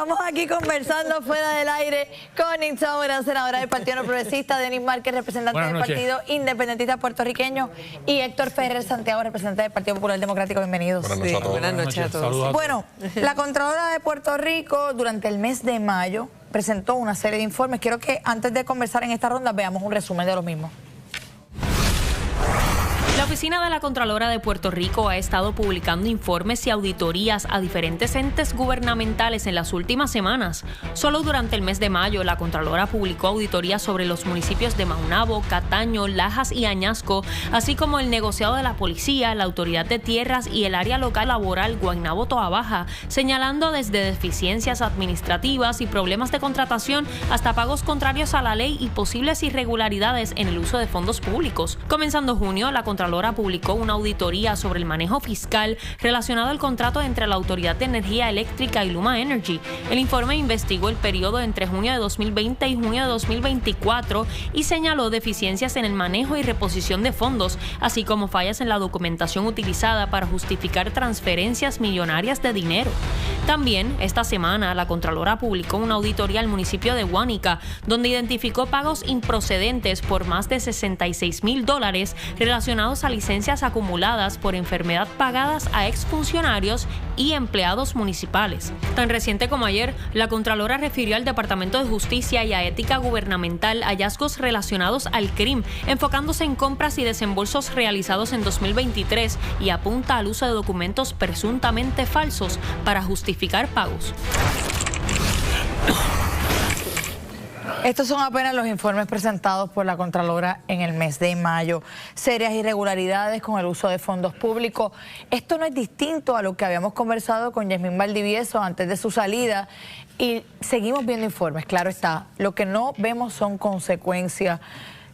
Estamos aquí conversando fuera del aire con Nitza, la senadora del Partido No Progresista, Denis Márquez, representante del Partido Independentista Puertorriqueño, y Héctor Ferrer Santiago, representante del Partido Popular Democrático. Bienvenidos. Buenas noches a todos. Bueno, la Contralora de Puerto Rico durante el mes de mayo presentó una serie de informes. Quiero que antes de conversar en esta ronda veamos un resumen de los mismos. La Oficina de la Contralora de Puerto Rico ha estado publicando informes y auditorías a diferentes entes gubernamentales en las últimas semanas. Solo durante el mes de mayo, la Contralora publicó auditorías sobre los municipios de Maunabo, Cataño, Lajas y Añasco, así como el negociado de la policía, la Autoridad de Tierras y el área local laboral Guaynabo-Toa Baja, señalando desde deficiencias administrativas y problemas de contratación hasta pagos contrarios a la ley y posibles irregularidades en el uso de fondos públicos. Comenzando junio, la Contralora publicó una auditoría sobre el manejo fiscal relacionado al contrato entre la Autoridad de Energía Eléctrica y Luma Energy. El informe investigó el periodo entre junio de 2020 y junio de 2024 y señaló deficiencias en el manejo y reposición de fondos, así como fallas en la documentación utilizada para justificar transferencias millonarias de dinero. También, esta semana, la Contralora publicó una auditoría al municipio de Guánica, donde identificó pagos improcedentes por más de $66,000 relacionados a licencias acumuladas por enfermedad pagadas a exfuncionarios y empleados municipales. Tan reciente como ayer, la Contralora refirió al Departamento de Justicia y a Ética Gubernamental hallazgos relacionados al crimen, enfocándose en compras y desembolsos realizados en 2023 y apunta al uso de documentos presuntamente falsos para justificar pagos. Estos son apenas los informes presentados por la Contralora en el mes de mayo. Serias irregularidades con el uso de fondos públicos. Esto no es distinto a lo que habíamos conversado con Yasmín Valdivieso antes de su salida y seguimos viendo informes, claro está. Lo que no vemos son consecuencias.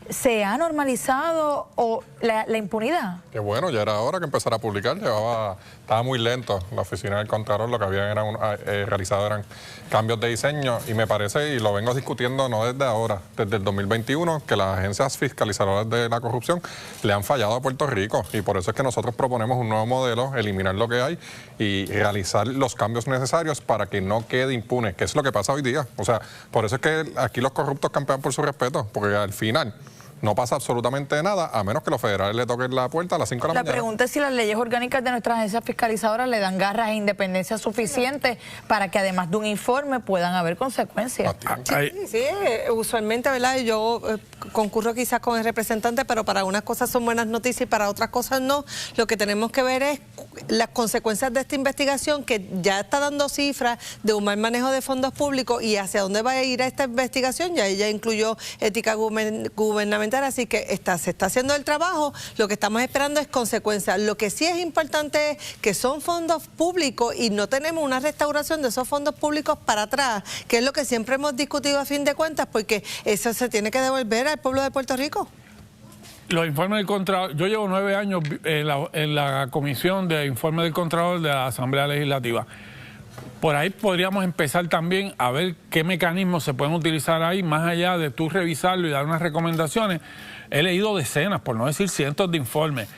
¿Se ha normalizado o la impunidad? Qué bueno, ya era hora que empezara a publicar. Estaba muy lento la oficina del Contralor, lo que habían realizado eran cambios de diseño y me parece, y lo vengo discutiendo no desde ahora, desde el 2021, que las agencias fiscalizadoras de la corrupción le han fallado a Puerto Rico y por eso es que nosotros proponemos un nuevo modelo, eliminar lo que hay y realizar los cambios necesarios para que no quede impune, que es lo que pasa hoy día. O sea, por eso es que aquí los corruptos campean por su respeto, porque al final no pasa absolutamente nada, a menos que los federales le toquen la puerta a las 5 de la mañana. La pregunta es si las leyes orgánicas de nuestras agencias fiscalizadoras le dan garras e independencia suficientes para que además de un informe puedan haber consecuencias. Sí, usualmente, ¿verdad? Yo concurro quizás con el representante, pero para unas cosas son buenas noticias y para otras cosas no. Lo que tenemos que ver es las consecuencias de esta investigación que ya está dando cifras de un mal manejo de fondos públicos y hacia dónde va a ir a esta investigación. Ya ella incluyó ética gubernamental. Así que se está haciendo el trabajo, lo que estamos esperando es consecuencias. Lo que sí es importante es que son fondos públicos y no tenemos una restauración de esos fondos públicos para atrás, que es lo que siempre hemos discutido a fin de cuentas, porque eso se tiene que devolver al pueblo de Puerto Rico. Los informes del Contralor, yo llevo 9 años en la Comisión de Informes del Contralor de la Asamblea Legislativa. Por ahí podríamos empezar también a ver qué mecanismos se pueden utilizar ahí, más allá de tú revisarlo y dar unas recomendaciones. He leído decenas, por no decir cientos de informes.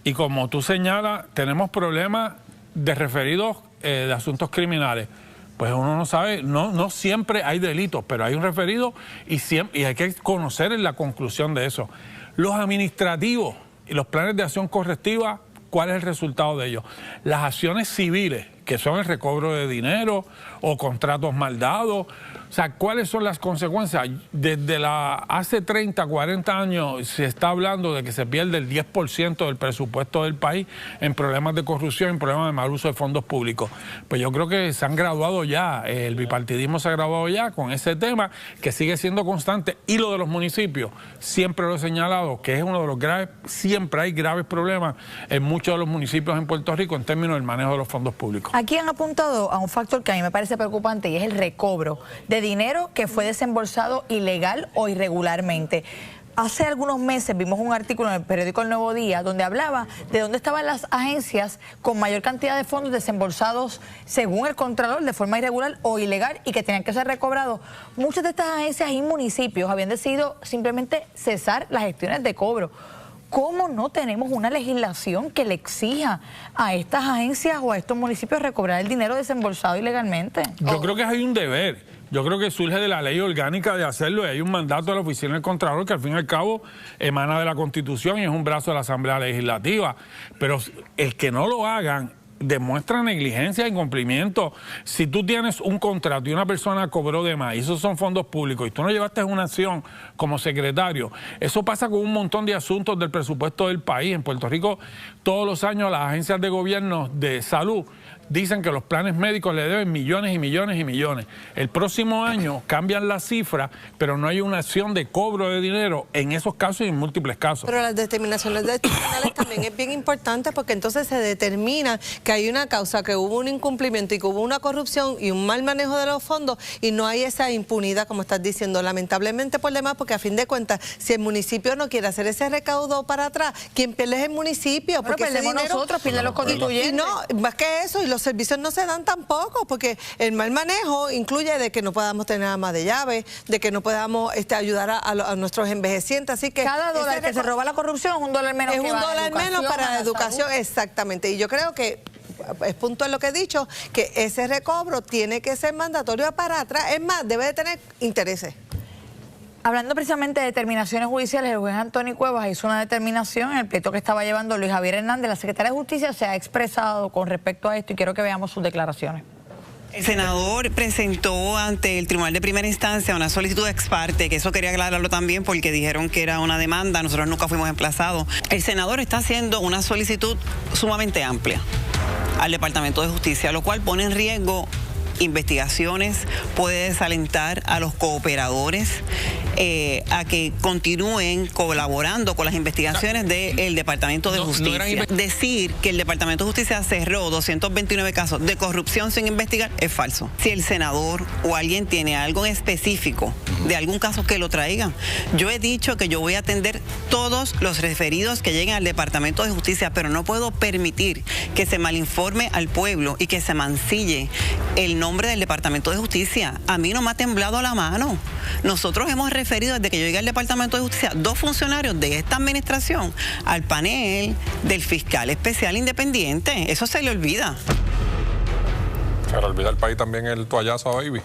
Y como tú señalas, tenemos problemas de referidos de asuntos criminales. Pues uno no sabe, no siempre hay delitos, pero hay un referido y hay que conocer la conclusión de eso. Los administrativos y los planes de acción correctiva, ¿cuál es el resultado de ellos? Las acciones civiles, que son el recobro de dinero o contratos mal dados. O sea, ¿cuáles son las consecuencias? Desde hace 30, 40 años se está hablando de que se pierde el 10% del presupuesto del país en problemas de corrupción, en problemas de mal uso de fondos públicos. Pues yo creo que se han graduado ya, el bipartidismo se ha graduado ya con ese tema que sigue siendo constante. Y lo de los municipios, siempre lo he señalado, que es uno de los graves, siempre hay graves problemas en muchos de los municipios en Puerto Rico en términos del manejo de los fondos públicos. Aquí han apuntado a un factor que a mí me parece preocupante y es el recobro de dinero que fue desembolsado ilegal o irregularmente. Hace algunos meses vimos un artículo en el periódico El Nuevo Día donde hablaba de dónde estaban las agencias con mayor cantidad de fondos desembolsados según el Contralor de forma irregular o ilegal y que tenían que ser recobrados. Muchas de estas agencias y municipios habían decidido simplemente cesar las gestiones de cobro. ¿cómo no tenemos una legislación que le exija a estas agencias o a estos municipios recobrar el dinero desembolsado ilegalmente? Yo creo que hay un deber. Yo creo que surge de la ley orgánica de hacerlo y hay un mandato de la Oficina del Contralor que al fin y al cabo emana de la Constitución y es un brazo de la Asamblea Legislativa. Pero el que no lo hagan demuestra negligencia e incumplimiento. Si tú tienes un contrato y una persona cobró de más y esos son fondos públicos y tú no llevaste una acción como secretario, eso pasa con un montón de asuntos del presupuesto del país. En Puerto Rico todos los años las agencias de gobierno de salud dicen que los planes médicos le deben millones y millones y millones. El próximo año cambian la cifra, pero no hay una acción de cobro de dinero en esos casos y en múltiples casos. Pero las determinaciones de tribunales también es bien importante porque entonces se determina que hay una causa, que hubo un incumplimiento y que hubo una corrupción y un mal manejo de los fondos y no hay esa impunidad, como estás diciendo, lamentablemente por demás, porque a fin de cuentas, si el municipio no quiere hacer ese recaudo para atrás, quien pierde es el municipio. Porque perdemos nosotros, pierden los constituyentes. Y no, más que eso, y los servicios no se dan tampoco, porque el mal manejo incluye de que no podamos tener ama de llave, de que no podamos ayudar a nuestros envejecientes, así que cada dólar que se roba la corrupción es un dólar menos. Es que un va dólar menos para la educación, exactamente. Y yo creo que es puntual lo que he dicho, que ese recobro tiene que ser mandatorio para atrás. Es más, debe de tener intereses. Hablando precisamente de determinaciones judiciales, el juez Antonio Cuevas hizo una determinación en el pleito que estaba llevando Luis Javier Hernández. La secretaria de Justicia se ha expresado con respecto a esto y quiero que veamos sus declaraciones. El senador presentó ante el Tribunal de Primera Instancia una solicitud ex parte, que eso quería aclararlo también porque dijeron que era una demanda, nosotros nunca fuimos emplazados. El senador está haciendo una solicitud sumamente amplia al Departamento de Justicia, lo cual pone en riesgo investigaciones, puede desalentar a los cooperadores a que continúen colaborando con las investigaciones del Departamento de Justicia. Decir que el Departamento de Justicia cerró 229 casos de corrupción sin investigar es falso. Si el senador o alguien tiene algo en específico de algún caso, que lo traigan. Yo he dicho que yo voy a atender todos los referidos que lleguen al Departamento de Justicia, pero no puedo permitir que se malinforme al pueblo y que se mancille el nombre del Departamento de Justicia. A mí no me ha temblado la mano. Nosotros hemos referido desde que yo llegué al Departamento de Justicia 2 funcionarios de esta administración al panel del fiscal especial independiente. Eso se le olvida. Se le olvida al país también el toallazo a Baby.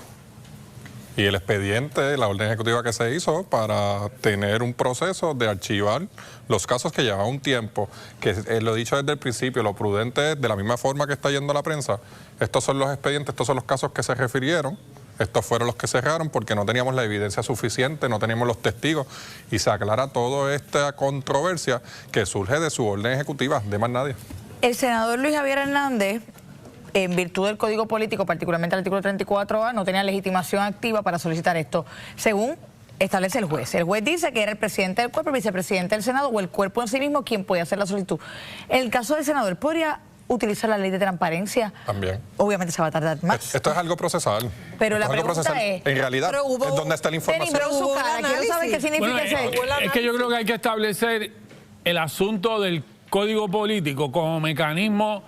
Y el expediente, la orden ejecutiva que se hizo para tener un proceso de archivar los casos que llevaban un tiempo, que lo he dicho desde el principio, lo prudente es, de la misma forma que está yendo la prensa, estos son los expedientes, estos son los casos que se refirieron, estos fueron los que cerraron porque no teníamos la evidencia suficiente, no teníamos los testigos y se aclara toda esta controversia que surge de su orden ejecutiva, de más nadie. El senador Luis Javier Hernández, en virtud del Código Político, particularmente el artículo 34A, no tenía legitimación activa para solicitar esto, según establece el juez. El juez dice que era el presidente del cuerpo, el vicepresidente del Senado o el cuerpo en sí mismo quien podía hacer la solicitud. En el caso del senador, ¿podría utilizar la ley de transparencia? También. Obviamente se va a tardar más. Esto es algo procesal. Pero la pregunta es... En realidad, ¿dónde está la información? Quiero saber qué significa es que yo creo que hay que establecer el asunto del Código Político como mecanismo,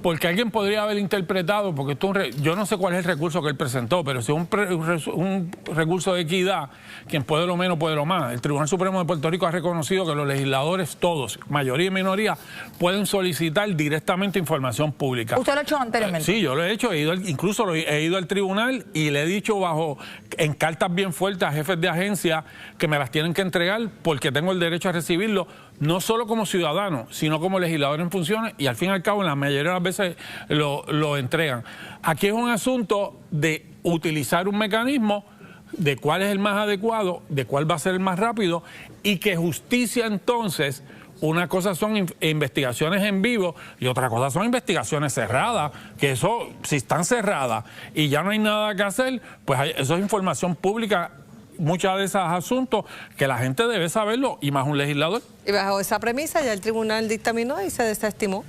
porque alguien podría haber interpretado, porque esto yo no sé cuál es el recurso que él presentó, pero si es un recurso de equidad, quien puede lo menos puede lo más. El Tribunal Supremo de Puerto Rico ha reconocido que los legisladores todos, mayoría y minoría, pueden solicitar directamente información pública. ¿Usted lo ha hecho anteriormente? Sí, yo lo he hecho, incluso he ido al tribunal y le he dicho en cartas bien fuertes a jefes de agencia que me las tienen que entregar porque tengo el derecho a recibirlo, no solo como ciudadano, sino como legislador en funciones, y al fin y al cabo en la mayoría de las veces lo entregan. Aquí es un asunto de utilizar un mecanismo de cuál es el más adecuado, de cuál va a ser el más rápido, y que justicia entonces, una cosa son investigaciones en vivo y otra cosa son investigaciones cerradas, que eso, si están cerradas y ya no hay nada que hacer, pues eso es información pública. Muchos de esos asuntos que la gente debe saberlo, y más un legislador. Y bajo esa premisa ya el tribunal dictaminó y se desestimó.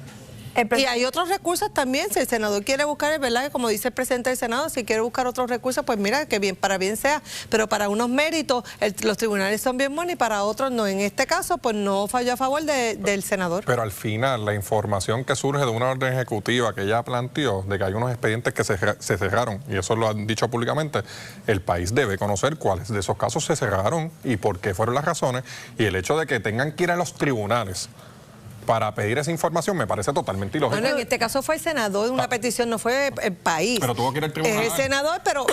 Y hay otros recursos también, si el senador quiere buscar, ¿verdad? Como dice el presidente del Senado, si quiere buscar otros recursos, pues mira, que bien, para bien sea, pero para unos méritos los tribunales son bien buenos y para otros no. En este caso, pues no falló a favor del senador. Pero al final, la información que surge de una orden ejecutiva que ella planteó, de que hay unos expedientes que se cerraron, y eso lo han dicho públicamente, el país debe conocer cuáles de esos casos se cerraron y por qué fueron las razones, y el hecho de que tengan que ir a los tribunales para pedir esa información me parece totalmente ilógico. Bueno, en este caso fue el senador, una petición, no fue el país. Pero tuvo que ir al tribunal. Es el senador, pero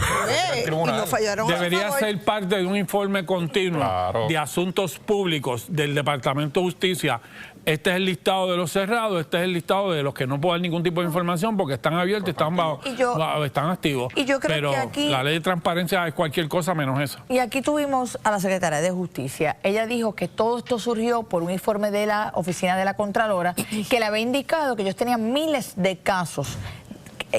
y no fallaron. Debería ser parte de un informe continuo de asuntos públicos del Departamento de Justicia. Este es el listado de los cerrados, este es el listado de los que no pueden dar ningún tipo de información porque están abiertos, están activos. Y yo creo pero que aquí, la ley de transparencia es cualquier cosa menos eso. Y aquí tuvimos a la Secretaria de Justicia. Ella dijo que todo esto surgió por un informe de la Oficina de la Contralora que le había indicado que ellos tenían miles de casos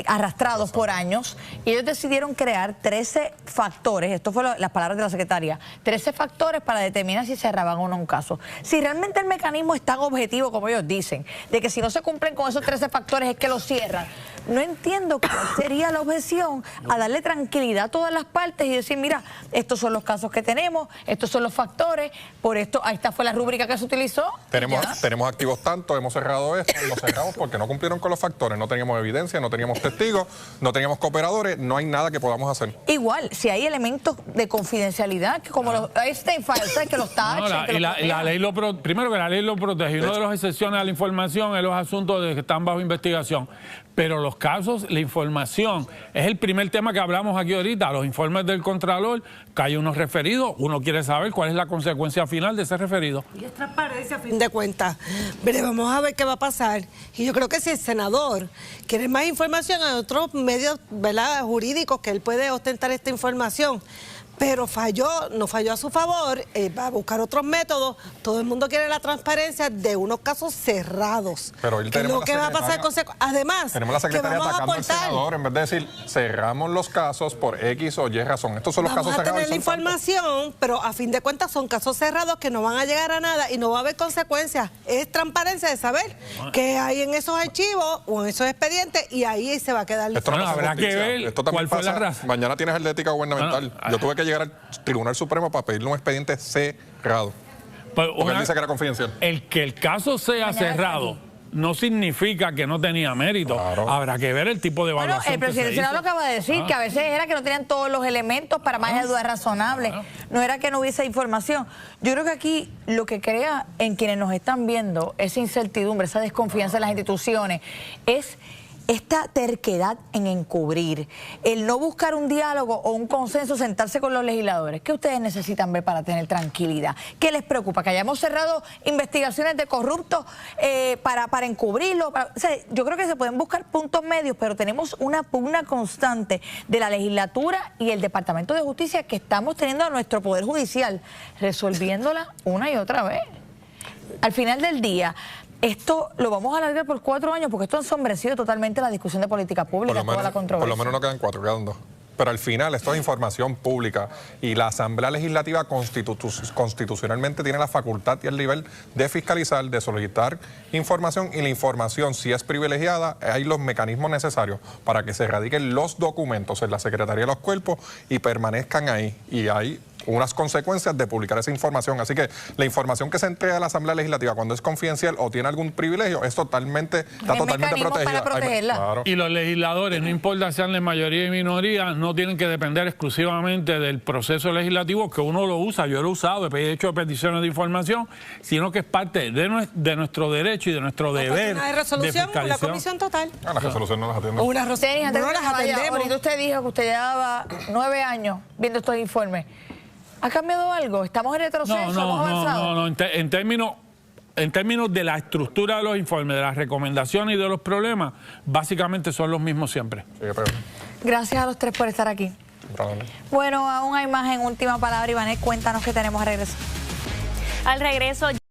arrastrados por años, y ellos decidieron crear 13 factores, esto fue las palabras de la secretaria, 13 factores para determinar si cerraban o no un caso. Si realmente el mecanismo es tan objetivo como ellos dicen, de que si no se cumplen con esos 13 factores es que lo cierran, no entiendo cuál sería la objeción a darle tranquilidad a todas las partes y decir, mira, estos son los casos que tenemos, estos son los factores, por esto, esta fue la rúbrica que se utilizó. Tenemos activos tanto, hemos cerrado esto, lo cerramos porque no cumplieron con los factores, no teníamos evidencia, no teníamos testigos, no teníamos cooperadores, no hay nada que podamos hacer. Igual, si hay elementos de confidencialidad, que como los que los tachen. La ley primero que la ley lo protege, y una de las excepciones a la información es los asuntos de que están bajo investigación. Pero los casos, la información, es el primer tema que hablamos aquí ahorita, los informes del Contralor, que hay unos referidos, uno quiere saber cuál es la consecuencia final de ese referido. Y es transparencia a fin de cuentas. Pero vamos a ver qué va a pasar. Y yo creo que si el senador quiere más información, hay otros medios, ¿verdad?, jurídicos que él puede ostentar esta información. Pero no falló a su favor, va a buscar otros métodos. Todo el mundo quiere la transparencia de unos casos cerrados. Pero ¿qué es lo que va a pasar? Además, tenemos la secretaria atacando al senador en vez de decir, cerramos los casos por X o Y razón. Estos son los casos cerrados. Vamos a tener la información, pero a fin de cuentas son casos cerrados que no van a llegar a nada y no va a haber consecuencias. Es transparencia de saber qué hay en esos archivos o en esos expedientes, y ahí se va a quedar. Esto no habrá que ver cuál fue la razón. Mañana tienes el de ética gubernamental. Yo tuve que llegar al Tribunal Supremo para pedirle un expediente cerrado. Porque él dice que era confidencial. El que el caso sea cerrado no significa que no tenía mérito. Claro. Habrá que ver el tipo de evaluación. Bueno, el presidente del Senado lo acaba de decir, que a veces era que no tenían todos los elementos para más de duda razonable. No era que no hubiese información. Yo creo que aquí lo que crea en quienes nos están viendo esa incertidumbre, esa desconfianza en las instituciones, es esta terquedad en encubrir, el no buscar un diálogo o un consenso, sentarse con los legisladores. ¿Qué ustedes necesitan ver para tener tranquilidad? ¿Qué les preocupa? ¿Que hayamos cerrado investigaciones de corruptos para encubrirlo? O sea, yo creo que se pueden buscar puntos medios, pero tenemos una pugna constante de la legislatura y el Departamento de Justicia que estamos teniendo a nuestro Poder Judicial, resolviéndola una y otra vez. Al final del día, esto lo vamos a alargar por 4 años porque esto ha ensombrecido totalmente la discusión de política pública, toda la controversia. Por lo menos no quedan 4, quedan 2. Pero al final esto es información pública y la Asamblea Legislativa constitucionalmente tiene la facultad y el nivel de fiscalizar, de solicitar información, y la información, si es privilegiada, hay los mecanismos necesarios para que se radiquen los documentos en la Secretaría de los Cuerpos y permanezcan ahí. Y hay unas consecuencias de publicar esa información. Así que la información que se entrega a la Asamblea Legislativa cuando es confidencial o tiene algún privilegio está totalmente protegida. Para protegerla. Claro. Y los legisladores, no importa si sean de mayoría y minoría, no tienen que depender exclusivamente del proceso legislativo, que uno lo usa, yo lo he usado, he hecho peticiones de información, sino que es parte de nuestro derecho y de nuestro deber de resolución, de una comisión total. Las resoluciones no las atienden. Una resolución no las atendemos. Ahorita usted dijo que usted llevaba 9 años viendo estos informes. ¿Ha cambiado algo? ¿Estamos en retroceso? ¿Hemos avanzado? No. En términos de la estructura de los informes, de las recomendaciones y de los problemas, básicamente son los mismos siempre. Sí, pero... Gracias a los 3 por estar aquí. Bueno, aún hay más en Última Palabra. Ivánez, cuéntanos qué tenemos a regresar. Al regreso...